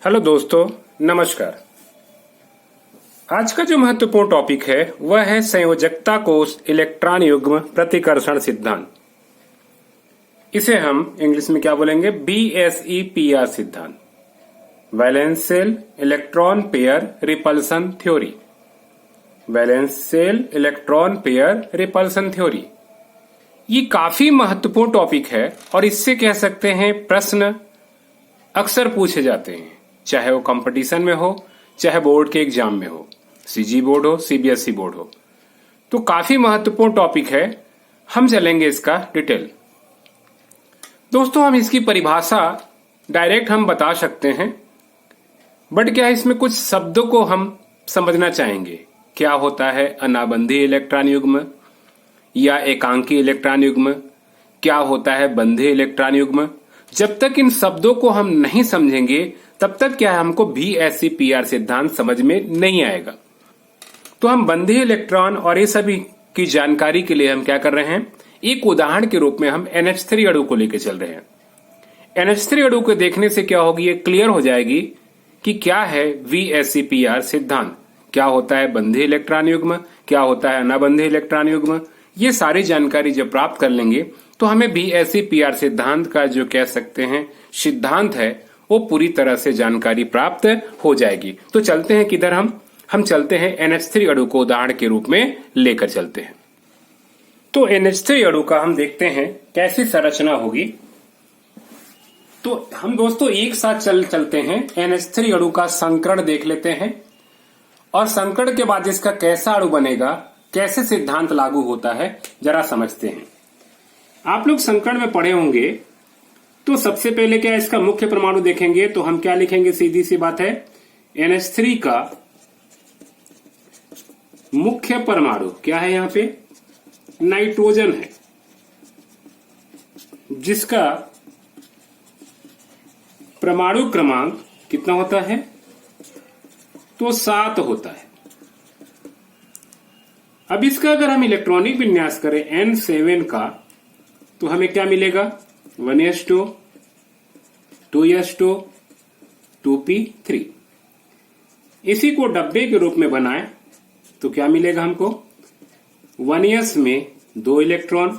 Hello दोस्तों, नमस्कार। आज का जो महत्वपूर्ण टॉपिक है वह है संयोजकता कोष इलेक्ट्रॉन युग्म प्रतिकर्षण सिद्धांत। इसे हम इंग्लिश में क्या बोलेंगे? BSEPR सिद्धांत, valence shell electron pair repulsion theory. Valence shell electron pair repulsion theory ये काफी महत्वपूर्ण टॉपिक है और इससे कह सकते हैं प्रश्न अक्सर पूछे जाते हैं, चाहे वो कंपटीशन में हो, चाहे बोर्ड के एग्जाम में हो, CG बोर्ड हो, CBSE बोर्ड हो। तो काफी महत्वपूर्ण टॉपिक है, हम चलेंगे इसका डिटेल। दोस्तों, हम इसकी परिभाषा डायरेक्ट हम बता सकते हैं, बट क्या है इसमें कुछ शब्दों को हम समझना चाहेंगे। क्या होता है अनाबंधी इलेक्ट्रॉन युग्म या एकांकी इलेक्ट्रॉन युग्म? क्या होता है बंधी इलेक्ट्रॉन युग्म? जब तक इन शब्दों को हम नहीं समझेंगे तब तक क्या है हमको BSEPR सिद्धांत समझ में नहीं आएगा। तो हम बंधी इलेक्ट्रॉन और ये सभी की जानकारी के लिए हम क्या कर रहे हैं, एक उदाहरण के रूप में हम NH3 अणु को लेकर चल रहे हैं। NH3 अणु को देखने से क्या होगी, ये क्लियर हो जाएगी कि क्या है BSEPR सिद्धांत, क्या होता है बंधी इलेक्ट्रॉन युग्म, क्या होता है अनाबंधी इलेक्ट्रॉन युग्म। ये सारी जानकारी जब प्राप्त कर लेंगे तो हमें BSEPR सिद्धांत का जो कह सकते हैं सिद्धांत है वो पूरी तरह से जानकारी प्राप्त हो जाएगी। तो चलते हैं किधर, हम चलते हैं NH3 अणु को उदाहरण के रूप में लेकर चलते हैं। तो NH3 अणु का हम देखते हैं कैसी संरचना होगी। तो हम दोस्तों एक साथ चलते हैं, NH3 अणु का संकरण देख लेते हैं और संकरण के बाद इसका कैसा अणु बनेगा, कैसे सिद्धांत लागू होता है जरा समझते हैं। आप लोग संकरण में पढ़े होंगे, तो सबसे पहले क्या इसका मुख्य परमाणु देखेंगे तो हम क्या लिखेंगे, सीधी सी बात है NH3 का मुख्य परमाणु क्या है, यहां पे नाइट्रोजन है, जिसका परमाणु क्रमांक कितना होता है, तो 7 होता है। अब इसका अगर हम इलेक्ट्रॉनिक विन्यास करें N7 का तो हमें क्या मिलेगा, 1s2 2s2 2p3। इसी को डब्बे के रूप में बनाए तो क्या मिलेगा हमको, 1s में 2 इलेक्ट्रॉन,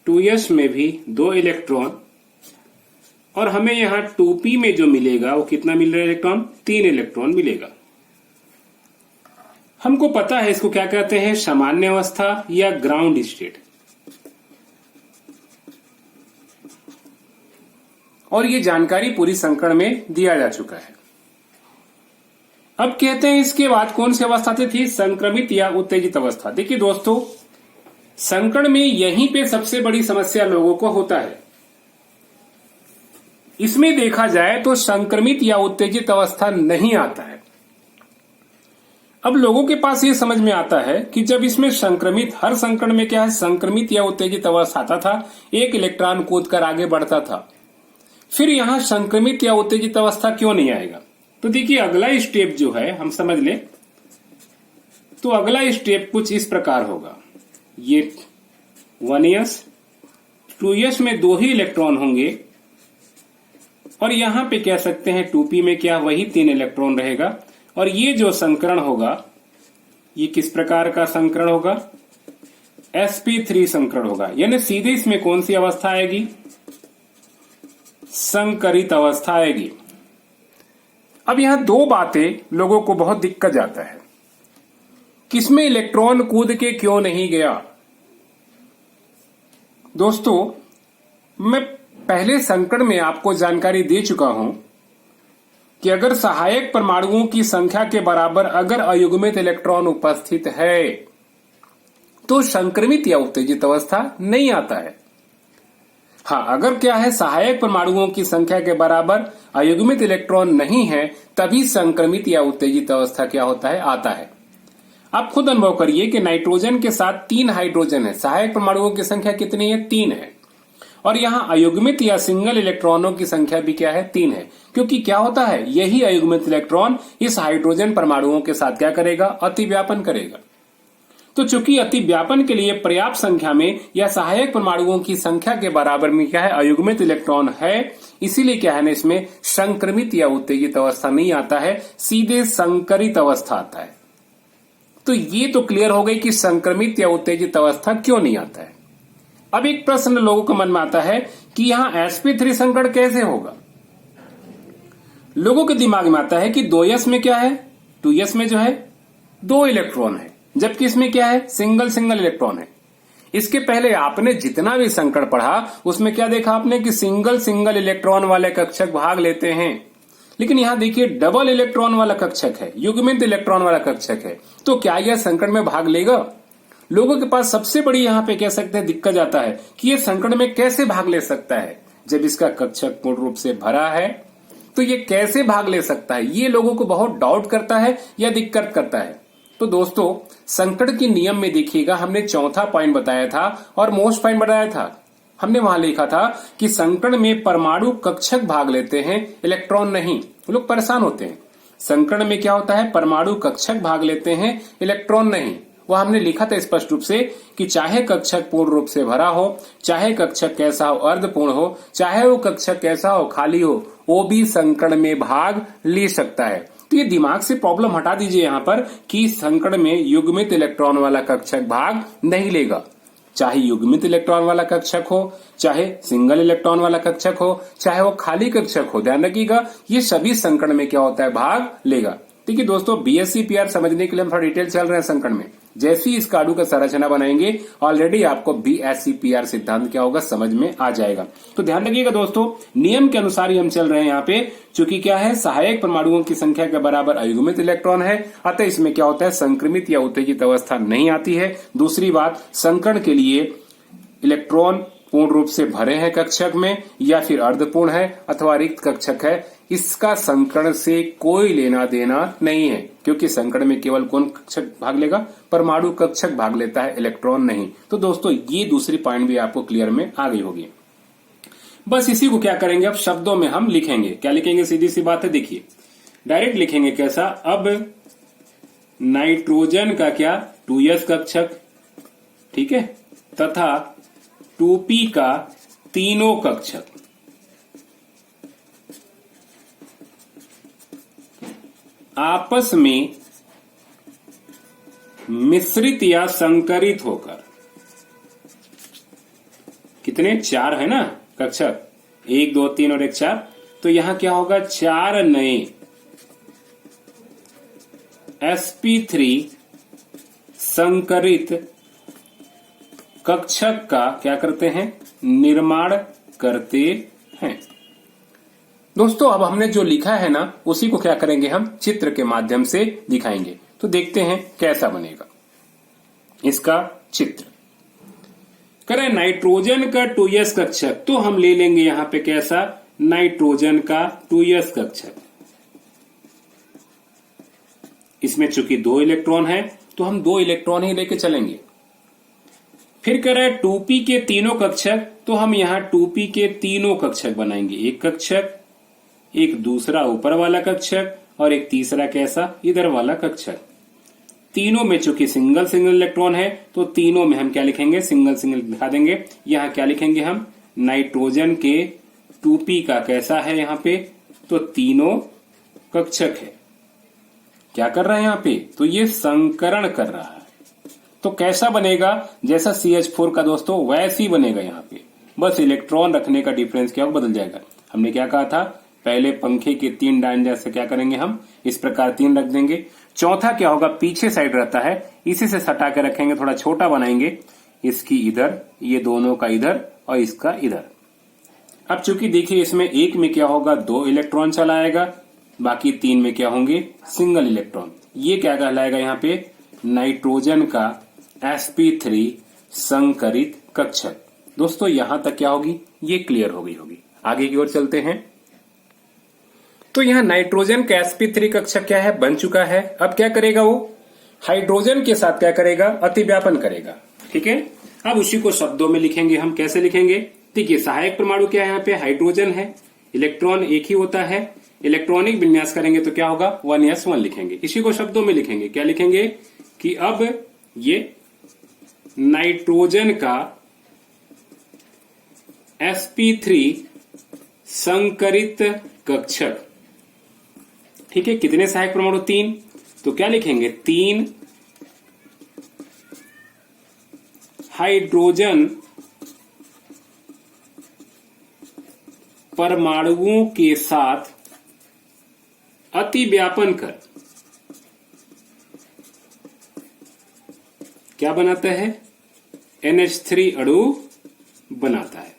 2s में भी 2 इलेक्ट्रॉन, और हमें यहां 2p में जो मिलेगा वो कितना मिल रहा है इलेक्ट्रॉन, 3 इलेक्ट्रॉन मिलेगा। हमको पता है इसको क्या कहते हैं, सामान्य अवस्था या ग्राउंड स्टेट। और ये जानकारी पूरी संकरण में दिया जा चुका है। अब कहते हैं इसके बाद कौन सी अवस्था थी, संक्रमित या उत्तेजित अवस्था। देखिए दोस्तों, संकरण में यहीं पे सबसे बड़ी समस्या लोगों को होता है। इसमें देखा जाए तो संक्रमित या उत्तेजित अवस्था नहीं आता है। अब लोगों के पास ये समझ में आता है कि जब इसमें संक्रमित, हर संकरण में क्या है संक्रमित या उत्तेजित अवस्था आता था, एक इलेक्ट्रॉन कूदकर आगे बढ़ता था, फिर यहां संक्रमित या उत्तेजित अवस्था क्यों नहीं आएगा। तो देखिए अगला स्टेप जो है हम समझ ले, तो अगला स्टेप कुछ इस प्रकार होगा। ये 1s 2s में 2 ही इलेक्ट्रॉन होंगे और यहां पे कह सकते हैं 2p में क्या वही 3 इलेक्ट्रॉन रहेगा। और ये जो संकरण होगा ये किस प्रकार का संकरण होगा, sp3 संकरण होगा। यानी सीधे इसमें कौन सी अवस्था आएगी, संकरित अवस्था आएगी। अब यहां 2 बातें लोगों को बहुत दिक्कत जाता है, किसमें इलेक्ट्रॉन कूद के क्यों नहीं गया। दोस्तों, मैं पहले संकरण में आपको जानकारी दे चुका हूं कि अगर सहायक परमाणुओं की संख्या के बराबर अगर अयुग्मित इलेक्ट्रॉन उपस्थित है तो संक्रमित या उत्तेजित अवस्था नहीं आता है। हाँ, अगर क्या है सहायक परमाणुओं की संख्या के बराबर अयुग्मित इलेक्ट्रॉन नहीं है तभी संक्रमित या उत्तेजित अवस्था क्या होता है, आता है। आप खुद अनुभव करिए कि नाइट्रोजन के साथ 3 हाइड्रोजन है, सहायक परमाणुओं की संख्या कितनी है, 3 है, और यहाँ अयुग्मित या सिंगल इलेक्ट्रॉनों की संख्या भी क्या है, 3 है। क्योंकि क्या होता है, यही अयुग्मित इलेक्ट्रॉन इस हाइड्रोजन परमाणुओं के साथ क्या करेगा, अतिव्यापन करेगा। तो चूंकि अतिव्यापन के लिए पर्याप्त संख्या में या सहायक परमाणुओं की संख्या के बराबर में क्या है, अयुग्मित इलेक्ट्रॉन है, इसीलिए क्या है ना, इसमें संक्रमित या उत्तेजित अवस्था नहीं आता है, सीधे संकरित अवस्था आता है। तो ये तो क्लियर हो गई कि संक्रमित या उत्तेजित अवस्था क्यों नहीं आता है। अब एक प्रश्न लोगों के मन में आता है कि यहां sp3 संकरण कैसे होगा। लोगों के दिमाग में आता है कि 2s में क्या है, 2s में जो है 2 इलेक्ट्रॉन है, जबकि इसमें क्या है, सिंगल सिंगल इलेक्ट्रॉन है। इसके पहले आपने जितना भी संकरण पढ़ा उसमें क्या देखा आपने कि सिंगल सिंगल इलेक्ट्रॉन वाले कक्षक भाग लेते हैं, लेकिन यहां देखिए डबल इलेक्ट्रॉन वाला कक्षक है, युग्मित इलेक्ट्रॉन वाला कक्षक है। तो क्या यह संकरण में भाग लेगा? लोगों के पास सबसे बड़ी यहां पे कह सकते हैं दिक्कत आता है कि यह संकरण में कैसे भाग ले सकता है, जब इसका कक्षक पूर्ण रूप से भरा है तो ये कैसे भाग ले सकता है, ये लोगों को बहुत डाउट करता है या दिक्कत करता है। तो दोस्तों, संकरण के नियम में देखिएगा, हमने चौथा पॉइंट बताया था और मोस्ट पॉइंट बताया था। हमने वहां लिखा था कि संकरण में परमाणु कक्षक भाग लेते हैं, इलेक्ट्रॉन नहीं। लोग परेशान होते हैं, संकरण में क्या होता है, परमाणु कक्षक भाग लेते हैं, इलेक्ट्रॉन नहीं। वो हमने लिखा था स्पष्ट रूप से कि चाहे कक्षक पूर्ण रूप से भरा हो, चाहे कक्षक कैसा हो, अर्धपूर्ण हो, चाहे वो कक्षक कैसा हो, खाली हो, वो भी संकरण में भाग ले सकता है। तो ये दिमाग से प्रॉब्लम हटा दीजिए यहां पर कि संकरण में युग्मित इलेक्ट्रॉन वाला कक्षक भाग नहीं लेगा। चाहे युग्मित इलेक्ट्रॉन वाला कक्षक हो, चाहे सिंगल इलेक्ट्रॉन वाला कक्षक हो, चाहे वो खाली कक्षक हो, ध्यान रखिएगा ये सभी संकरण में क्या होता है, भाग लेगा। ठीक है दोस्तों, BSc-PR समझने के लिए हम थोड़ा डिटेल चल रहे हैं संकरण में। जैसे ही इस कार्डू का संरचना बनाएंगे ऑलरेडी आपको BSc-PR सिद्धांत क्या होगा समझ में आ जाएगा। तो ध्यान रखिएगा दोस्तों, नियम के अनुसार ही हम चल रहे हैं यहाँ पे, चूंकि क्या है, सहायक परमाणुओं की संख्या के बराबर अयुग्मित इलेक्ट्रॉन है, अतः इसमें क्या होता है, संक्रमित या उत्तेजित अवस्था नहीं आती है। दूसरी बात, संकरण के लिए इलेक्ट्रॉन पूर्ण रूप से भरे हैं कक्षक में या फिर अर्धपूर्ण है अथवा रिक्त कक्षक है, इसका संकरण से कोई लेना देना नहीं है, क्योंकि संकरण में केवल कौन कक्षक भाग लेगा, परमाणु कक्षक भाग लेता है, इलेक्ट्रॉन नहीं। तो दोस्तों, ये दूसरी पॉइंट भी आपको क्लियर में आ गई होगी। बस इसी को क्या करेंगे, अब शब्दों में हम लिखेंगे। क्या लिखेंगे, सीधी सी बात है, देखिए डायरेक्ट लिखेंगे कैसा। अब नाइट्रोजन का क्या, 2s कक्षक, ठीक है, तथा 2p का तीनों कक्षक, आपस में मिश्रित या संकरित होकर, कितने, 4 है ना कक्षक, 1 2 3 और 1 4, तो यहां क्या होगा, 4 नए sp3 संकरित कक्षक का क्या करते हैं, निर्माण करते हैं। दोस्तों, अब हमने जो लिखा है ना उसी को क्या करेंगे, हम चित्र के माध्यम से दिखाएंगे। तो देखते हैं कैसा बनेगा इसका चित्र। करें नाइट्रोजन का 2s कक्षक, तो हम ले लेंगे यहां पे कैसा, नाइट्रोजन का 2s कक्षक। इसमें चूंकि 2 इलेक्ट्रॉन है तो हम 2 इलेक्ट्रॉन ही लेके चलेंगे। फिर करें 2p के तीनों कक्षक, तो हम यहां 2p के तीनों कक्षक बनाएंगे, एक कक्षक, एक दूसरा ऊपर वाला कक्षक और एक तीसरा कैसा, इधर वाला कक्षक। तीनों में चूंकि सिंगल सिंगल इलेक्ट्रॉन है तो तीनों में हम क्या लिखेंगे, सिंगल सिंगल दिखा देंगे। यहां क्या लिखेंगे हम, नाइट्रोजन के 2p का कैसा है यहां पे, तो तीनों कक्षक है। क्या कर रहा है यहां पे, तो ये संकरण कर रहा है। तो कैसा बनेगा, जैसा CH4 का दोस्तों वैसे ही बनेगा यहां पे, बस इलेक्ट्रॉन रखने का डिफरेंस क्या बदल जाएगा। हमने क्या कहा था, पहले पंखे के 3 डायन से क्या करेंगे, हम इस प्रकार 3 रख देंगे। चौथा क्या होगा, पीछे साइड रहता है, इसी से सटा के रखेंगे, थोड़ा छोटा बनाएंगे, इसकी इधर, ये दोनों का इधर और इसका इधर। अब चूंकि देखिए इसमें एक में क्या होगा, 2 इलेक्ट्रॉन चला आएगा, बाकी 3 में क्या होंगे, सिंगल इलेक्ट्रॉन। ये क्या कहलाएगा यहाँ पे, नाइट्रोजन का sp3 संकरित कक्षक। दोस्तों यहां तक क्या होगी, ये क्लियर हो गई होगी। आगे की ओर चलते हैं। तो यहां नाइट्रोजन का sp3 कक्षक क्या है, बन चुका है। अब क्या करेगा, वो हाइड्रोजन के साथ क्या करेगा, अतिव्यापन करेगा। ठीक है, अब उसी को शब्दों में लिखेंगे हम। कैसे लिखेंगे, देखिए सहायक परमाणु क्या है, यहाँ पे हाइड्रोजन है, इलेक्ट्रॉन एक ही होता है, इलेक्ट्रॉनिक विन्यास करेंगे तो क्या होगा, 1s1 लिखेंगे। इसी को शब्दों में लिखेंगे। क्या लिखेंगे कि अब ये नाइट्रोजन का sp3 संकरित कक्षक। ठीक है, कितने सहायक परमाणु? 3। तो क्या लिखेंगे? 3 हाइड्रोजन परमाणुओं के साथ अतिव्यापन कर क्या बनाता है? NH3 अणु बनाता है।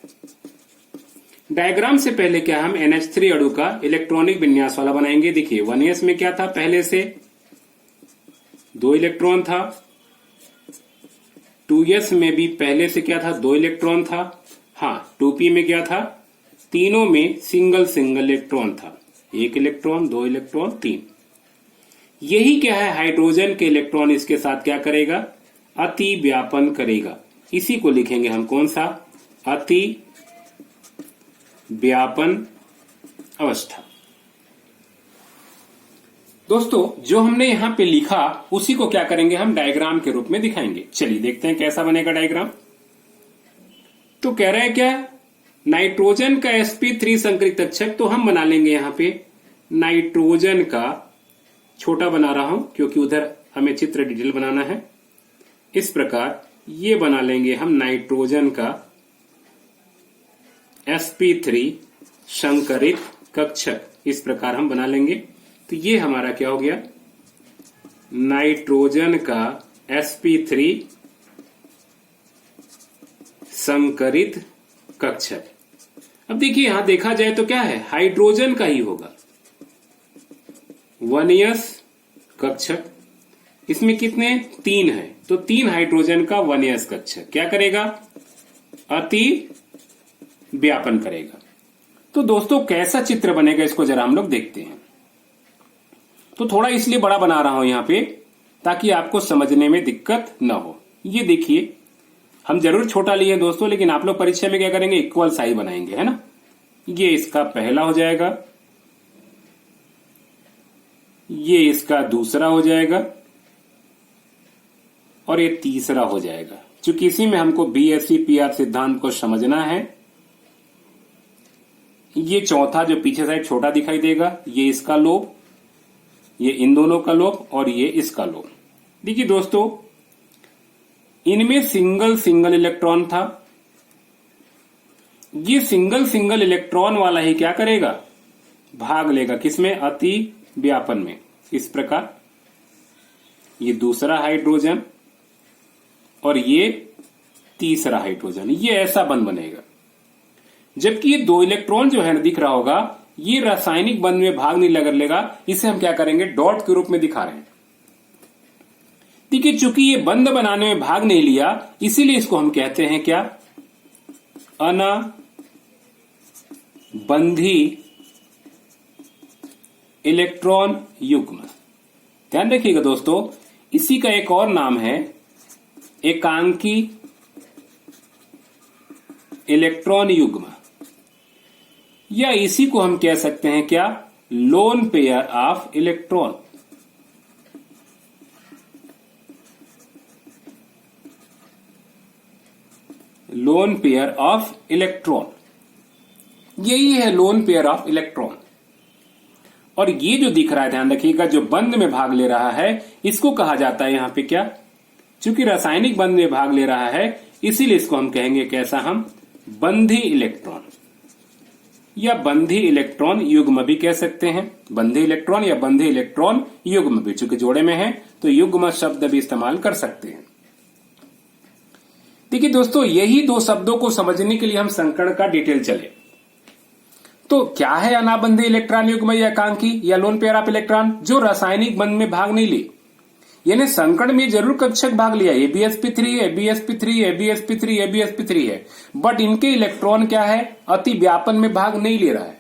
डायग्राम से पहले क्या हम NH3 अणु का इलेक्ट्रॉनिक विन्यास वाला बनाएंगे। देखिए 1s में क्या था? पहले से 2 इलेक्ट्रॉन था। 2s में भी पहले से क्या था? 2 इलेक्ट्रॉन था। हाँ, 2p में क्या था? तीनों में सिंगल इलेक्ट्रॉन था। 1 इलेक्ट्रॉन, 2 इलेक्ट्रॉन, 3। यही क्या है? हाइड्रोजन के इलेक्ट्रॉन इसके साथ क्या करेगा? अति व्यापन करेगा। इसी को लिखेंगे हम कौन सा? अति व्यापन अवस्था। दोस्तों, जो हमने यहां पे लिखा उसी को क्या करेंगे? हम डायग्राम के रूप में दिखाएंगे। चलिए देखते हैं कैसा बनेगा डायग्राम। तो कह रहा है क्या? नाइट्रोजन का sp3 संकरित कक्षक। तो हम बना लेंगे यहां पे नाइट्रोजन का, छोटा बना रहा हूं क्योंकि उधर हमें चित्र डिटेल बनाना है। इस प्रकार ये बना लेंगे हम नाइट्रोजन का sp3 संकरित कक्षक। इस प्रकार हम बना लेंगे। तो ये हमारा क्या हो गया? नाइट्रोजन का sp3 संकरित कक्षक। अब देखिए यहां देखा जाए तो क्या है? हाइड्रोजन का ही होगा। 1s कक्षक। इसमें कितने? 3 है। तो 3 हाइड्रोजन का 1s कक्षक क्या करेगा? अति व्यापन करेगा। तो दोस्तों कैसा चित्र बनेगा इसको जरा हम लोग देखते हैं। तो थोड़ा इसलिए बड़ा बना रहा हूं यहां पे ताकि आपको समझने में दिक्कत न हो। ये देखिए, हम जरूर छोटा लिए दोस्तों, लेकिन आप लोग परीक्षा में क्या करेंगे? इक्वल साइज बनाएंगे, है ना। ये इसका पहला हो जाएगा, ये इसका दूसरा हो जाएगा और ये तीसरा हो जाएगा। चूंकि इसी में हमको BSE-PR सिद्धांत को समझना है। ये चौथा जो पीछे साइड छोटा दिखाई देगा, ये इसका लोब, ये इन दोनों का लोब और ये इसका लोब। देखिए दोस्तों, इनमें सिंगल इलेक्ट्रॉन था। ये सिंगल इलेक्ट्रॉन वाला ही क्या करेगा? भाग लेगा। किसमें? अति व्यापन में। इस प्रकार ये दूसरा हाइड्रोजन और ये तीसरा हाइड्रोजन, ये ऐसा बंध बनेगा। जबकि ये 2 इलेक्ट्रॉन जो है दिख रहा होगा, ये रासायनिक बंध में भाग नहीं लग लेगा। इसे हम क्या करेंगे? डॉट के रूप में दिखा रहे हैं। देखिए चूंकि ये बंध बनाने में भाग नहीं लिया, इसीलिए इसको हम कहते हैं क्या? अनाबंधी इलेक्ट्रॉन युग्म। ध्यान रखिएगा दोस्तों, इसी का एक और नाम है एकांकी इलेक्ट्रॉन युग्म, या इसी को हम कह सकते हैं क्या? Lone pair of electron. Lone pair of electron, यही है लोन पेयर ऑफ इलेक्ट्रॉन। और ये जो दिख रहा है, ध्यान रखिएगा, जो बंध में भाग ले रहा है, इसको कहा जाता है यहां पे क्या? चूंकि रासायनिक बंध में भाग ले रहा है, इसीलिए इसको हम कहेंगे कैसा? हम बंधी इलेक्ट्रॉन या बंधी इलेक्ट्रॉन युग्म भी कह सकते हैं। बंधी इलेक्ट्रॉन या बंधी इलेक्ट्रॉन युग्म भी, चूंकि जोड़े में है तो युग्म शब्द भी इस्तेमाल कर सकते हैं। देखिए दोस्तों, यही 2 शब्दों को समझने के लिए हम संकरण का डिटेल चले। तो क्या है अनाबंधी इलेक्ट्रॉन युग्म या एकांकी या लोन पेयर ऑफ इलेक्ट्रॉन? जो रासायनिक बंध में भाग नहीं ली, यानी संकरण में जरूर कक्षक भाग लिया, AbsP3 है, BsP3 है, BsP3 है, BsP3 है, बट इनके इलेक्ट्रॉन क्या है? अति व्यापन में भाग नहीं ले रहा है।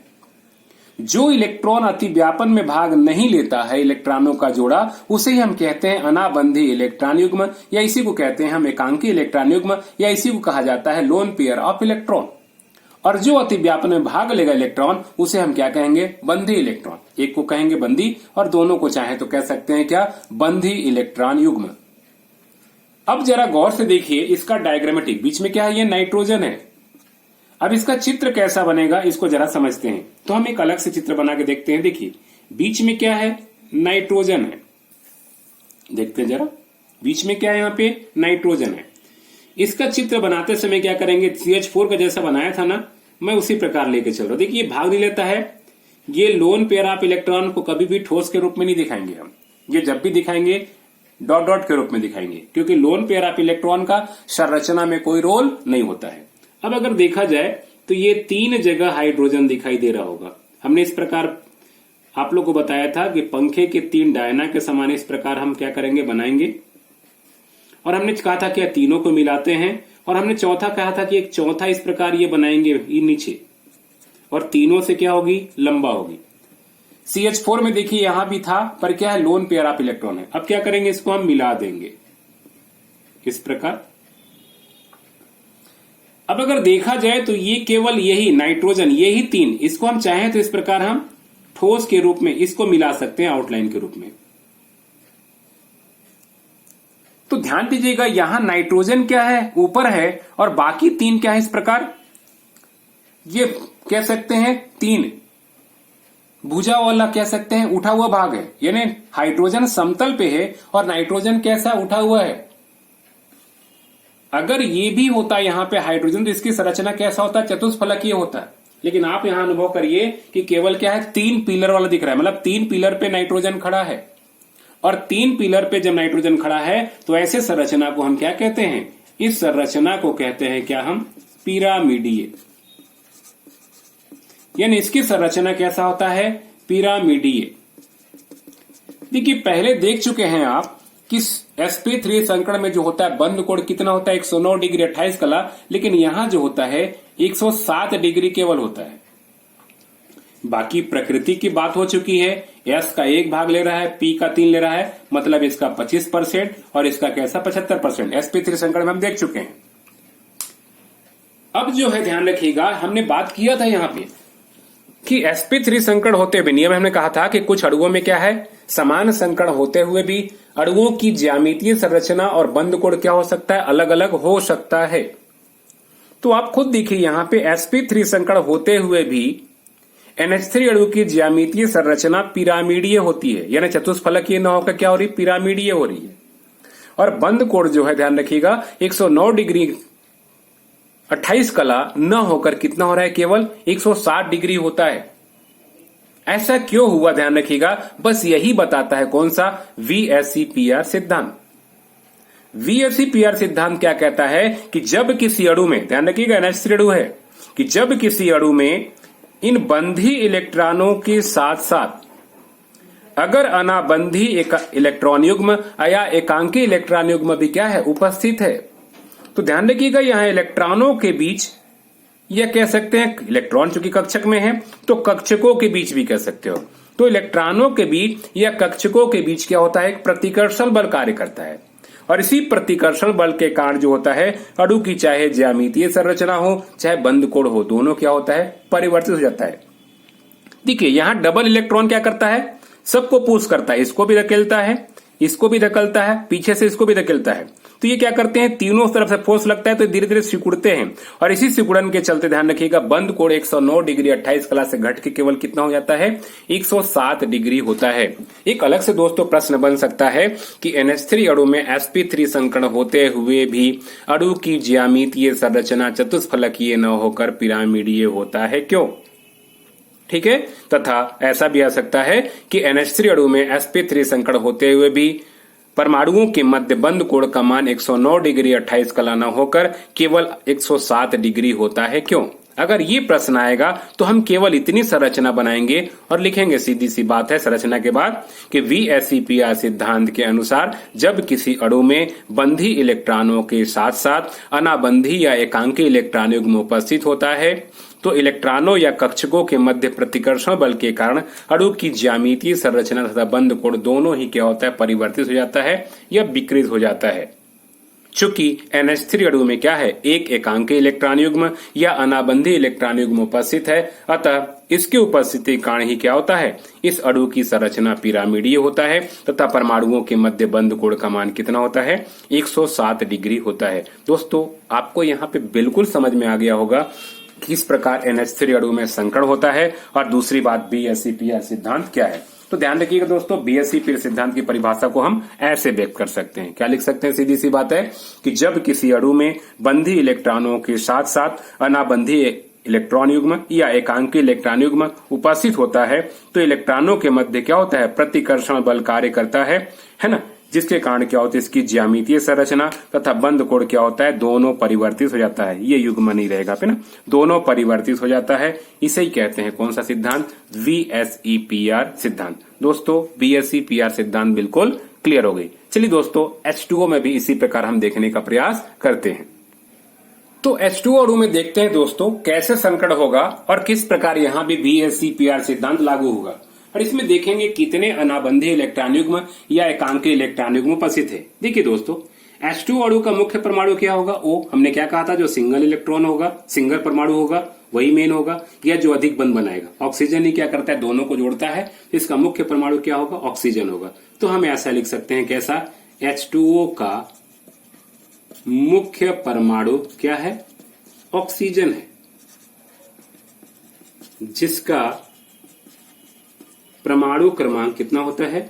जो इलेक्ट्रॉन अति व्यापन में भाग नहीं लेता है, इलेक्ट्रॉनों का जोड़ा, उसे ही हम कहते हैं अनाबंधी इलेक्ट्रॉन युग्म, या इसी को कहते हैं हम एकांकी इलेक्ट्रॉन युग्म, या इसी को कहा जाता है लोन पेयर ऑफ इलेक्ट्रॉन। और जो अति व्यापन में भाग लेगा इलेक्ट्रॉन, उसे हम क्या कहेंगे? बंधी इलेक्ट्रॉन। एक को कहेंगे बंधी और दोनों को चाहे तो कह सकते हैं क्या? बंधी इलेक्ट्रॉन युग्म। अब जरा गौर से देखिए इसका डायग्रामेटिक, बीच में क्या है? ये नाइट्रोजन है। अब इसका चित्र कैसा बनेगा इसको जरा समझते हैं। तो हम एक अलग से चित्र बना के देखते हैं। देखिए बीच में क्या है, नाइट्रोजन है। देखते हैं जरा, बीच में क्या है, यहाँ पे नाइट्रोजन है। इसका चित्र बनाते समय क्या करेंगे, CH4 का जैसा बनाया था ना, मैं उसी प्रकार लेके चल रहा हूं। देखिए भाग नहीं लेता है। ये लोन पेयर ऑफ इलेक्ट्रॉन को कभी भी ठोस के रूप में नहीं दिखाएंगे हम, ये जब भी दिखाएंगे डॉट डॉट के रूप में दिखाएंगे, क्योंकि लोन पेयर ऑफ इलेक्ट्रॉन का संरचना में कोई रोल नहीं होता है। अब अगर देखा जाए तो ये 3 जगह हाइड्रोजन दिखाई दे रहा होगा। हमने इस प्रकार आप लोग को बताया था कि पंखे के 3 डायना के समान इस प्रकार हम क्या करेंगे, बनाएंगे। और हमने कहा था कि तीनों को मिलाते हैं, और हमने चौथा कहा था कि एक चौथा इस प्रकार ये बनाएंगे नीचे, और तीनों से क्या होगी, लंबा होगी। CH4 में देखिए यहां भी था, पर क्या है, लोन पेयर ऑफ इलेक्ट्रॉन है। अब क्या करेंगे, इसको हम मिला देंगे इस प्रकार। अब अगर देखा जाए तो ये केवल यही नाइट्रोजन, यही 3, इसको हम चाहें तो इस प्रकार हम ठोस के रूप में इसको मिला सकते हैं, आउटलाइन के रूप में। तो ध्यान दीजिएगा यहां नाइट्रोजन क्या है, ऊपर है, और बाकी 3 क्या है, इस प्रकार ये कह सकते हैं 3 भुजा वाला कह सकते हैं, उठा हुआ भाग है। यानी हाइड्रोजन समतल पे है और नाइट्रोजन कैसा उठा हुआ है। अगर ये भी होता यहां पे हाइड्रोजन, तो इसकी संरचना कैसा होता है, चतुष्फलकीय होता है। लेकिन आप यहां अनुभव करिए कि केवल क्या है, 3 पिलर वाला दिख रहा है। मतलब 3 पिलर पे नाइट्रोजन खड़ा है, और 3 पिलर पे जब नाइट्रोजन खड़ा है तो ऐसे संरचना को हम क्या कहते हैं, इस संरचना को कहते हैं क्या हम, पिरामिडीय। यानी इसकी संरचना कैसा होता है, पिरामिडीय। देखिए पहले देख चुके हैं आप कि sp3 संकरण में जो होता है बंद कोण कितना होता है, 109 डिग्री 28 कला, लेकिन यहां जो होता है 107 डिग्री केवल होता है। बाकी प्रकृति की बात हो चुकी है। S का 1 भाग ले रहा है, P का 3 ले रहा है, मतलब इसका 25% और इसका कैसा 75%। sp3 संकरण में हम देख चुके हैं। अब जो है ध्यान रखिएगा, हमने बात किया था यहां पे कि sp3 संकरण होते हुए नियम हमने कहा था कि कुछ अणुओं में क्या है, समान संकरण होते हुए भी अणुओं की ज्यामितीय संरचना और बंद कोण क्या हो सकता है, अलग अलग हो सकता है। तो आप खुद देखिए यहां पे sp3 संकरण होते हुए भी NH3 अणु की ज्यामितीय संरचना पिरामिडीय होती है, यानी चतुष्फलकीय न होकर क्या हो रही, पिरामिडीय हो रही है। और बंद कोण जो है ध्यान रखिएगा 109 डिग्री 28 कला न होकर कितना हो रहा है, केवल 160 डिग्री होता है। ऐसा क्यों हुआ ध्यान रखिएगा, बस यही बताता है कौन सा, VSEPR सिद्धांत। VSEPR सिद्धांत क्या कहता है कि जब किसी अणु में, ध्यान रखिएगा NH3 अणु है, कि जब किसी अणु में इन बंधी इलेक्ट्रॉनों के साथ साथ अगर अनाबंधी इलेक्ट्रॉन युग्म या एकांकी इलेक्ट्रॉन युग्म भी क्या है, उपस्थित है। तो ध्यान रखिएगा यहां इलेक्ट्रॉनों के बीच, या कह सकते हैं इलेक्ट्रॉन चूंकि कक्षक में है तो कक्षकों के बीच भी कह सकते हो। तो इलेक्ट्रॉनों के बीच या कक्षकों के बीच क्या होता है, एक प्रतिकर्षण बल कार्य करता है। और इसी प्रतिकर्षण बल के कारण जो होता है, अणु की चाहे ज्यामितीय संरचना हो चाहे बंद कोण हो, दोनों क्या होता है, परिवर्तित हो जाता है। देखिए यहां डबल इलेक्ट्रॉन क्या करता है, सबको पुश करता है, इसको भी धकेलता है, इसको भी धकेलता है, पीछे से इसको भी धकेलता है। तो ये क्या करते हैं, तीनों तरफ से फोर्स लगता है तो धीरे धीरे सिकुड़ते हैं, और इसी सिकुड़न के चलते ध्यान रखिएगा बंद कोण 109 डिग्री 28 कला से घट के केवल कितना हो जाता है, 107 डिग्री होता है। एक अलग से दोस्तों प्रश्न बन सकता है कि NH3 अणु में sp3 संकरण होते हुए भी अणु की ज्यामितीय संरचना चतुष्फलकीय न होकर पिरामिडीय होता है, क्यों? ठीक है। तथा ऐसा भी आ सकता है कि NH3 अणु में sp3 संकरण होते हुए भी परमाणुओं के मध्य बंद कोण का मान 109 डिग्री 28 कला न होकर केवल 107 डिग्री होता है, क्यों? अगर ये प्रश्न आएगा तो हम केवल इतनी संरचना बनाएंगे और लिखेंगे, सीधी सी बात है संरचना के बाद कि VSEPR सिद्धांत के अनुसार जब किसी अणु में बंधी इलेक्ट्रॉनों के साथ साथ अनाबंधी या एकांकी इलेक्ट्रॉन युग्म उपस्थित होता है तो इलेक्ट्रॉनों या कक्षकों के मध्य प्रतिकर्षण बल के कारण अणु की ज्यामितीय संरचना तथा बंद कोण दोनों ही क्या होता है, परिवर्तित हो जाता है या विकृत हो जाता है। चूंकि NH3 अणु में क्या है, एक एकांकी इलेक्ट्रॉन युग्म या अनाबंधी इलेक्ट्रॉन युग्म उपस्थित है, अतः इसकी उपस्थिति के कारण ही क्या होता है, इस अणु की संरचना पिरामिडीय होता है तथा परमाणुओं के मध्य बंद कोण का मान कितना होता है, 107 डिग्री होता है। दोस्तों आपको यहाँ पे बिल्कुल समझ में आ गया होगा किस प्रकार NH3 अणु में संकरण होता है, और दूसरी बात BSE-PR सिद्धांत क्या है। तो ध्यान रखिएगा दोस्तों, BSE-PR सिद्धांत की परिभाषा को हम ऐसे व्यक्त कर सकते हैं। क्या लिख सकते हैं, सीधी सी बात है कि जब किसी अणु में बंधी इलेक्ट्रॉनों के साथ साथ अनाबंधी इलेक्ट्रॉन युग्म या एकांकी इलेक्ट्रॉन युग्म उपस्थित होता है तो इलेक्ट्रॉनों के मध्य क्या होता है, प्रतिकर्षण बल कार्य करता है ना, जिसके कारण क्या होता है, इसकी ज्यामितीय संरचना तथा बंद कोण क्या होता है, दोनों परिवर्तित हो जाता है। ये युग्म नहीं रहेगा पे ना, दोनों परिवर्तित हो जाता है। इसे ही कहते हैं कौन सा सिद्धांत, VSE-PR सिद्धांत। दोस्तों VSE-PR सिद्धांत बिल्कुल क्लियर हो गई। चलिए दोस्तों, H2O में भी इसी प्रकार हम देखने का प्रयास करते हैं। तो H2O अणु में देखते हैं दोस्तों कैसे संकरण होगा और किस प्रकार यहाँ भी VSE-PR सिद्धांत लागू होगा, और इसमें देखेंगे कितने अनाबंधी इलेक्ट्रॉन युग्म या एकांकी इलेक्ट्रॉन युग्म उपस्थित है। देखिए दोस्तों, H2O अणु का मुख्य परमाणु क्या होगा, O। हमने क्या कहा था, जो सिंगल इलेक्ट्रॉन होगा, सिंगल परमाणु होगा वही मेन होगा, या जो अधिक बंध बनाएगा। ऑक्सीजन ही क्या करता है, दोनों को जोड़ता है, इसका मुख्य परमाणु क्या होगा, ऑक्सीजन होगा। तो हम ऐसा लिख सकते हैं, कैसा, H2O का मुख्य परमाणु क्या है, ऑक्सीजन है, जिसका परमाणु क्रमांक कितना होता है,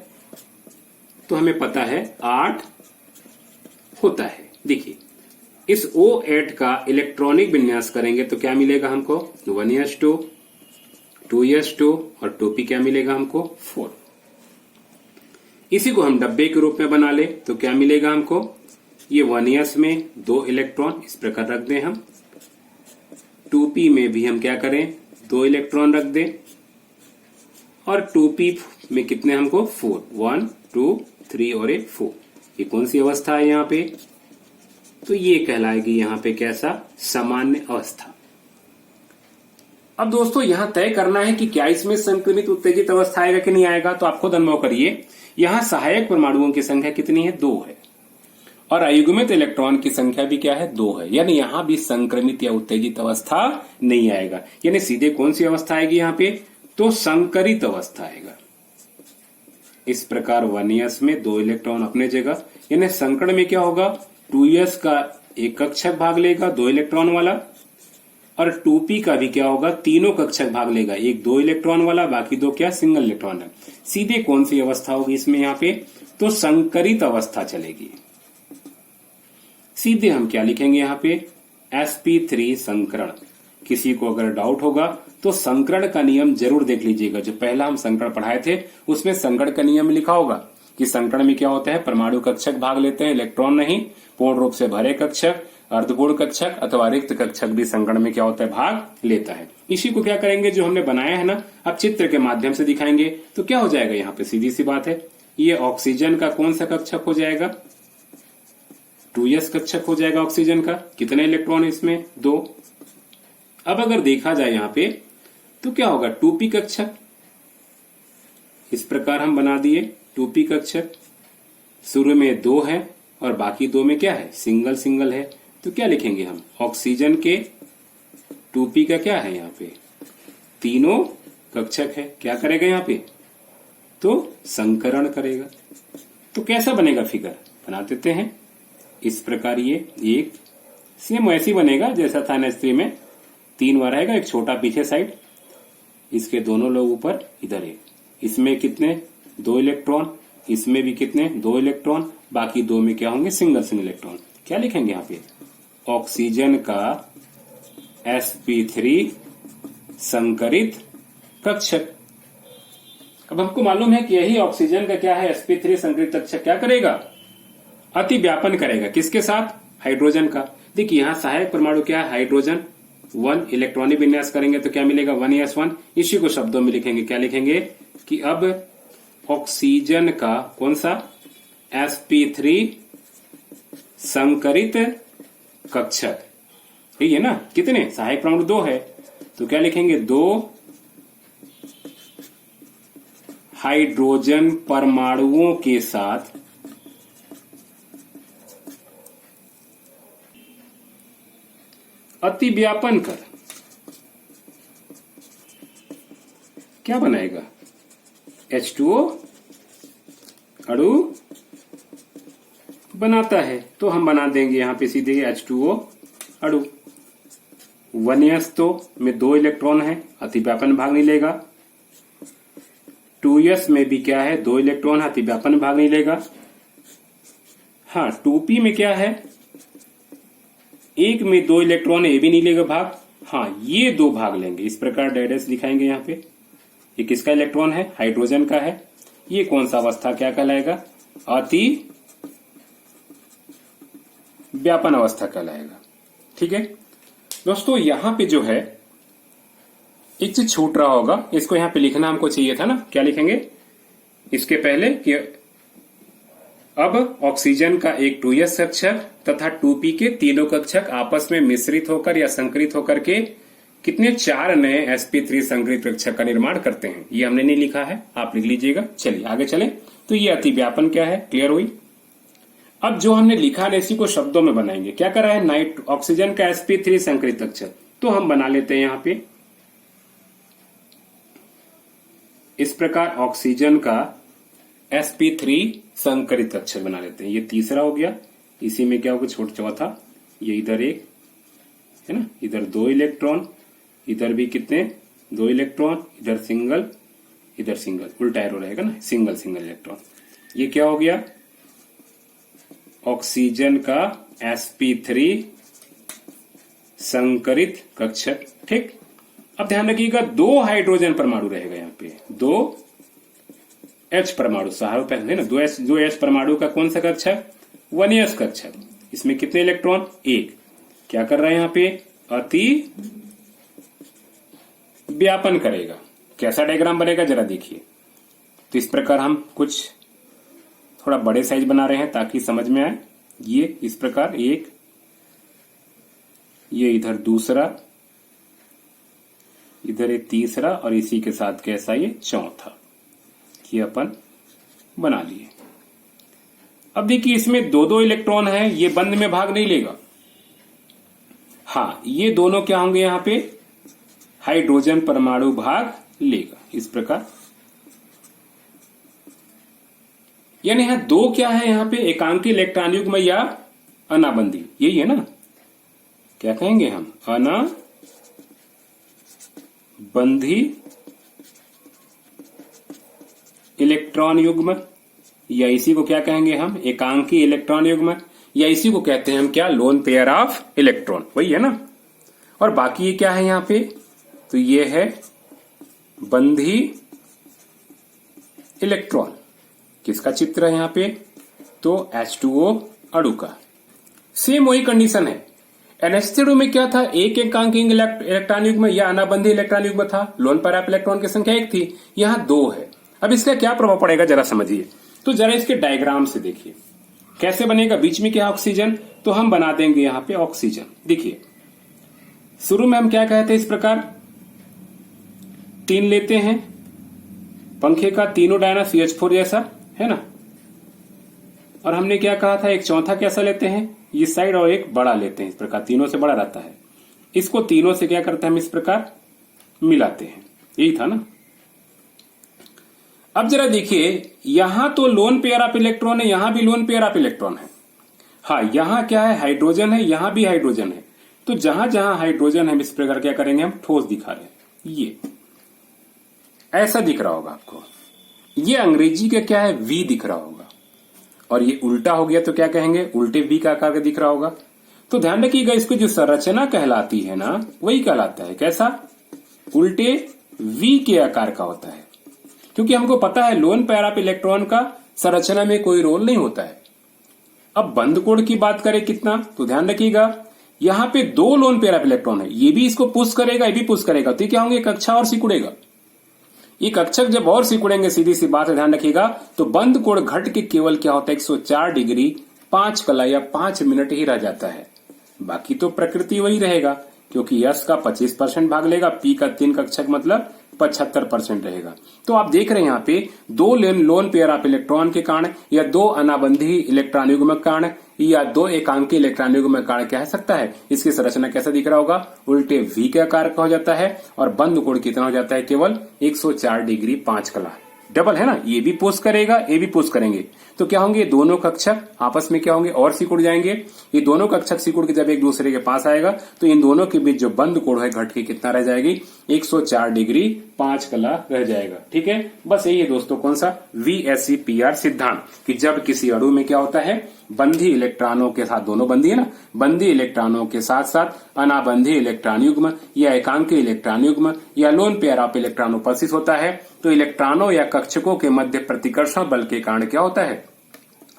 तो हमें पता है 8 होता है। देखिए, इस O8 का इलेक्ट्रॉनिक विन्यास करेंगे तो क्या मिलेगा हमको, 1s2, 2s2 और 2p क्या मिलेगा हमको, 4। इसी को हम डब्बे के रूप में बना ले तो क्या मिलेगा हमको, ये 1s में 2 इलेक्ट्रॉन इस प्रकार रख दें हम, 2p में भी हम क्या करें, 2 इलेक्ट्रॉन रख दें, और 2p में कितने हमको, 4, 1 2 3 और 4। ये कौन सी अवस्था है यहाँ पे, तो ये कहलाएगी यहाँ पे कैसा, सामान्य अवस्था। अब दोस्तों यहाँ तय करना है कि क्या इसमें संक्रमित उत्तेजित अवस्था आएगा कि नहीं आएगा, तो आप खुद अनुभव करिए। यहाँ सहायक परमाणुओं की संख्या कितनी है, 2 है, और अयुग्मित इलेक्ट्रॉन की संख्या भी क्या है, 2 है, यानी यहाँ भी संक्रमित या उत्तेजित अवस्था नहीं आएगा। यानी सीधे कौन सी अवस्था आएगी यहाँ पे, तो संकरित अवस्था आएगा। इस प्रकार 1s में 2 इलेक्ट्रॉन अपने जगह, यानी संकरण में क्या होगा, 2s का एक कक्षक भाग लेगा 2 इलेक्ट्रॉन वाला, और 2p का भी क्या होगा, तीनों कक्षक भाग लेगा, एक 2 इलेक्ट्रॉन वाला, बाकी 2 क्या, सिंगल इलेक्ट्रॉन है। सीधे कौन सी अवस्था होगी इसमें यहाँ पे, तो संकरित अवस्था चलेगी। सीधे हम क्या लिखेंगे यहाँ पे, sp3 संकरण। किसी को अगर डाउट होगा तो संकरण का नियम जरूर देख लीजिएगा। जो पहला हम संकरण पढ़ाए थे उसमें संकरण का नियम लिखा होगा कि संकरण में क्या होता है, परमाणु कक्षक भाग लेते हैं, इलेक्ट्रॉन नहीं, पूर्ण रूप से भरे कक्षक, अर्धपूर्ण कक्षक अथवा रिक्त कक्षक भी संकरण में क्या होता है, भाग लेता है। इसी को क्या करेंगे, जो हमने बनाया है ना, अब चित्र के माध्यम से दिखाएंगे तो क्या हो जाएगा। यहाँ पे सीधी सी बात है, ये ऑक्सीजन का कौन सा कक्षक हो जाएगा, 2s कक्षक हो जाएगा ऑक्सीजन का। कितने इलेक्ट्रॉन है इसमें, 2। अब अगर देखा जाए यहाँ पे तो क्या होगा, 2p कक्षक। इस प्रकार हम बना दिए 2p कक्षक, शुरू में 2 है और बाकी 2 में क्या है, सिंगल सिंगल है। तो क्या लिखेंगे हम, ऑक्सीजन के 2p का क्या है यहाँ पे, तीनों कक्षक है, क्या करेगा यहाँ पे, तो संकरण करेगा। तो कैसा बनेगा फिगर, बना देते हैं इस प्रकार। ये एक सेम ऐसी बनेगा जैसा था NH3 में, 3 बार आएगा, एक छोटा पीछे साइड, इसके दोनों लोग ऊपर, इधर एक, इसमें कितने, 2 इलेक्ट्रॉन, इसमें भी कितने, 2 इलेक्ट्रॉन, बाकी 2 में क्या होंगे, सिंगल सिंगल इलेक्ट्रॉन। क्या लिखेंगे यहाँ पे, ऑक्सीजन का sp3 संकरित कक्षक। अब हमको मालूम है कि यही ऑक्सीजन का क्या है, sp3 संकरित कक्षक क्या करेगा, अति व्यापन करेगा, किसके साथ, हाइड्रोजन का। देखिए यहाँ सहायक परमाणु क्या है, हाइड्रोजन, 1 इलेक्ट्रॉनिक विन्यास करेंगे तो क्या मिलेगा, 1s1। इसी को शब्दों में लिखेंगे, क्या लिखेंगे कि अब ऑक्सीजन का कौन सा, sp3 संकरित कक्षक, ठीक है ना। कितने सहायक परमाणु, 2 है, तो क्या लिखेंगे, 2 हाइड्रोजन परमाणुओं के साथ अति व्यापन कर क्या बनाएगा, H2O अणु बनाता है। तो हम बना देंगे यहाँ पे सीधे H2O अणु। 1s तो में 2 इलेक्ट्रॉन है, अतिव्यापन भाग नहीं लेगा। 2s में भी क्या है, 2 इलेक्ट्रॉन, अतिव्यापन भाग नहीं लेगा। हाँ, 2p में क्या है, 1 में 2 इलेक्ट्रॉन है, ये भी नहीं लेगा भाग। हाँ, ये 2 भाग लेंगे, इस प्रकार डैडेस दिखाएंगे यहाँ पे। ये किसका इलेक्ट्रॉन है, हाइड्रोजन का है। ये कौन सा अवस्था क्या कहलाएगा, अति व्यापन अवस्था कहलाएगा। ठीक है दोस्तों, यहां पे जो है एक चीज छूट रहा होगा, इसको यहां पे लिखना हमको चाहिए था ना। क्या लिखेंगे इसके पहले कि अब ऑक्सीजन का एक 2s कक्षक तथा 2p के तीनों कक्षक आपस में मिश्रित होकर या संकरित होकर के कितने 4 नए sp3 संकरित कक्षक का निर्माण करते हैं। ये हमने नहीं लिखा है, आप लिख लीजिएगा। चलिए आगे चले। तो ये अतिव्यापन क्या है, क्लियर हुई। अब जो हमने लिखा है इसी को शब्दों में बनाएंगे। क्या कर रहा है, नाइट ऑक्सीजन का sp3 संकरित कक्षक, तो हम बना लेते हैं यहां पे इस प्रकार ऑक्सीजन का sp3 संकरित कक्षक बना लेते हैं। ये तीसरा हो गया, इसी में क्या होगा छोटा चौथा, ये इधर एक है ना, इधर 2 इलेक्ट्रॉन, इधर भी कितने 2 इलेक्ट्रॉन, इधर सिंगल, इधर सिंगल, उल्टा एरो रहेगा ना, सिंगल सिंगल इलेक्ट्रॉन। ये क्या हो गया, ऑक्सीजन का sp3 संकरित कक्षक। ठीक, अब ध्यान रखिएगा 2 हाइड्रोजन परमाणु रहेगा यहाँ पे, 2 H परमाणु, सहारो पहले ना, 2 H परमाणु का कौन सा कक्षक, 1s कक्षक। इसमें कितने इलेक्ट्रॉन, 1। क्या कर रहा है यहाँ पे, अति व्यापन करेगा। कैसा डायग्राम बनेगा जरा देखिए। तो इस प्रकार हम कुछ थोड़ा बड़े साइज बना रहे हैं ताकि समझ में आए। ये इस प्रकार एक, ये इधर दूसरा, इधर एक तीसरा, और इसी के साथ कैसा ये चौथा, ये अपन बना लिए। अब देखिए इसमें 2-2 इलेक्ट्रॉन है, ये बंद में भाग नहीं लेगा। हाँ, ये दोनों क्या होंगे यहां पे, हाइड्रोजन परमाणु भाग लेगा इस प्रकार। यानी यहां 2 क्या है, यहां पे एकांकी इलेक्ट्रॉन युग्म या अनाबंधी, यही है ना। क्या कहेंगे हम, अनाबंधी इलेक्ट्रॉन युग्म, या इसी को क्या कहेंगे हम, एकांकी इलेक्ट्रॉन युग्म, या इसी को कहते हैं हम क्या, लोन पेयर ऑफ इलेक्ट्रॉन, वही है ना। और बाकी ये क्या है यहां पे, तो ये है बंधी इलेक्ट्रॉन। किसका चित्र है यहां पे, तो H2O अणु का। सेम वही कंडीशन है। NH3 में क्या था, एक एकांकी इलेक्ट्रॉन युग्म या अनाबंधी इलेक्ट्रॉन युग्म था, लोन पेयर ऑफ इलेक्ट्रॉन की संख्या 1 थी, यहां 2 है। अब इसका क्या प्रभाव पड़ेगा जरा समझिए। तो जरा इसके डायग्राम से देखिए कैसे बनेगा। बीच में क्या ऑक्सीजन, तो हम बना देंगे यहां पे ऑक्सीजन। देखिए शुरू में हम क्या कहते हैं, इस प्रकार 3 लेते हैं, पंखे का तीनों डायना CH4 जैसा है ना। और हमने क्या कहा था, एक चौथा कैसा लेते हैं, इस साइड, और एक बड़ा लेते हैं, इस प्रकार तीनों से बड़ा रहता है। इसको तीनों से क्या करते हैं हम, इस प्रकार मिलाते हैं, यही था ना। अब जरा देखिए, यहां तो लोन पेयर ऑफ इलेक्ट्रॉन है, यहां भी लोन पेयर ऑफ इलेक्ट्रॉन है। हाँ, यहां क्या है, हाइड्रोजन है, यहां भी हाइड्रोजन है। तो जहां जहां हाइड्रोजन है इस प्रकार क्या करेंगे हम, ठोस दिखा रहे हैं। ये ऐसा दिख रहा होगा आपको, ये अंग्रेजी का क्या है, V दिख रहा होगा। और ये उल्टा हो गया तो क्या कहेंगे, उल्टे V का आकार का दिख रहा होगा। तो ध्यान रखिएगा, इसको जो संरचना कहलाती है ना, वही कहलाता है कैसा, उल्टे V के आकार का होता है। क्योंकि हमको पता है लोन पेयर ऑफ इलेक्ट्रॉन का संरचना में कोई रोल नहीं होता है। अब बंद कोण की बात करें कितना, तो ध्यान रखिएगा यहां पे 2 लोन पेयर ऑफ इलेक्ट्रॉन है, ये भी इसको पुश करेगा, ये भी पुश करेगा, तो क्या होंगे, कक्षा और सिकुड़ेगा। ये कक्षक जब और सिकुड़ेंगे, सीधी सी बात है, ध्यान रखिएगा, तो बंद कोण घट के केवल क्या होता है, 104 डिग्री 5 कला या 5 मिनट ही रह जाता है। बाकी तो प्रकृति वही रहेगा, क्योंकि यश का 25% भाग लेगा, पी का 3 कक्षक मतलब 75% रहेगा। तो आप देख रहे हैं यहाँ पे 2 लोन पेयर ऑफ इलेक्ट्रॉन के कारण, या 2 अनाबंधी इलेक्ट्रॉन युग्म के कारण, या 2 एकांकी इलेक्ट्रॉन युग्म के कारण क्या हो सकता है, इसकी संरचना कैसा दिख रहा होगा, उल्टे V के आकार का हो जाता है। और बंद कोण कितना हो जाता है, केवल 104 डिग्री 5 कला। डबल है ना, ये भी पुश करेगा, ये भी पुश करेंगे, तो क्या होंगे, दोनों कक्षक आपस में क्या होंगे और सिकुड़ जाएंगे। ये दोनों कक्षक सिकुड़ के जब एक दूसरे के पास आएगा तो इन दोनों के बीच जो बंद कोण है घट के कितना रह जाएगी, 104 डिग्री 5 कला रह जाएगा। ठीक है, बस यही है दोस्तों, कौन सा, VSEPR सिद्धांत, कि जब किसी अणु में क्या होता है, बंधी इलेक्ट्रॉनों के साथ, दोनों बंधी है ना, बंधी इलेक्ट्रॉनों के साथ साथ अनाबंधी इलेक्ट्रॉन युग्म या एकांकी इलेक्ट्रॉन युग्म या लोन पेयर ऑफ इलेक्ट्रॉन उपस्थित होता है, तो इलेक्ट्रॉनों या कक्षकों के मध्य प्रतिकर्षण बल के कारण क्या होता है,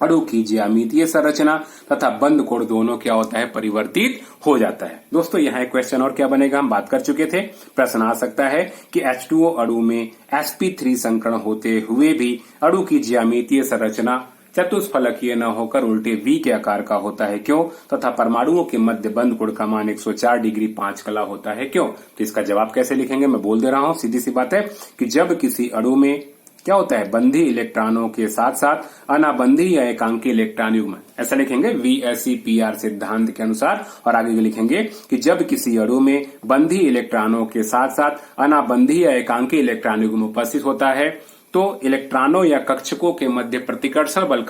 अणु की ज्यामितीय संरचना तथा बंद कोण दोनों क्या होता है, परिवर्तित हो जाता है। दोस्तों यहाँ एक क्वेश्चन और क्या बनेगा, हम बात कर चुके थे, प्रश्न आ सकता है कि H2O अणु में sp3 संकरण होते हुए भी अणु की ज्यामितीय संरचना चतुष्फलकीय न होकर उल्टे V के आकार का होता है, क्यों, तथा परमाणुओं के मध्य बंद कोण का मान 104 डिग्री 5 कला होता है, क्यों। तो इसका जवाब कैसे लिखेंगे, मैं बोल दे रहा हूं, सीधी सी बात है कि जब किसी अणु में क्या होता है, बंधी इलेक्ट्रॉनों के साथ साथ अनाबंधी या एकांकी इलेक्ट्रॉन युग्म, ऐसा लिखेंगे VSEPR सिद्धांत के अनुसार। और आगे लिखेंगे कि जब किसी अणु में बंधी इलेक्ट्रॉनों के साथ साथ अनाबंधी या एकांकी इलेक्ट्रॉन युग्म उपस्थित होता है, तो इलेक्ट्रॉनों या कक्षकों के मध्य प्रतिकर्षण बल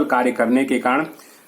कार्य करने के कारण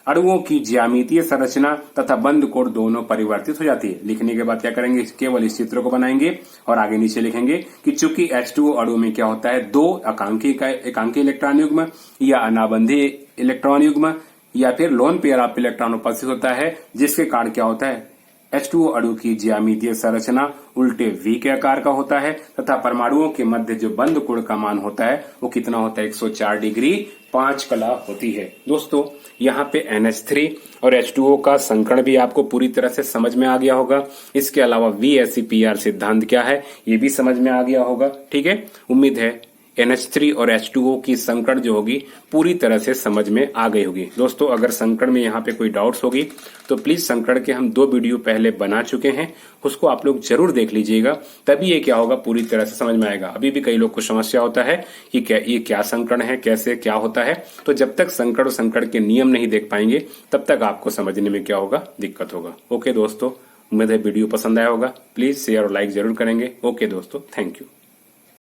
अणुओं की ज्यामितीय संरचना तथा बंद कोण दोनों परिवर्तित हो जाती है। लिखने के बाद क्या करेंगे, केवल इस चित्र को बनाएंगे और आगे नीचे लिखेंगे कि चूंकि H2O अणु में क्या होता है, दो एकांकी इलेक्ट्रॉन युग्म या अनाबंधी इलेक्ट्रॉन युग्म या फिर लोन पेयर ऑफ इलेक्ट्रॉन उपस्थित होता है, जिसके कारण क्या होता है, H2O अणु की ज्यामितीय संरचना उल्टे V के आकार का होता है तथा परमाणुओं के मध्य जो बंद कोण का मान होता है वो कितना होता है, 104 डिग्री 5 कला होती है। दोस्तों यहाँ पे NH3 और H2O का संकरण भी आपको पूरी तरह से समझ में आ गया होगा। इसके अलावा VSEPR सिद्धांत क्या है ये भी समझ में आ गया होगा। ठीक है, उम्मीद है NH3 और H2O की संकरण जो होगी पूरी तरह से समझ में आ गई होगी। दोस्तों अगर संकरण में यहाँ पे कोई डाउट्स होगी तो प्लीज संकरण के हम 2 वीडियो पहले बना चुके हैं, उसको आप लोग जरूर देख लीजिएगा, तभी ये क्या होगा पूरी तरह से समझ में आएगा। अभी भी कई लोग को समस्या होता है कि ये क्या संकरण है, कैसे क्या होता है, तो जब तक संकरण और संकरण के नियम नहीं देख पाएंगे तब तक आपको समझने में क्या होगा, दिक्कत होगा। ओके दोस्तों, उम्मीद है वीडियो पसंद आया होगा, प्लीज शेयर और लाइक जरूर करेंगे। ओके दोस्तों, थैंक यू।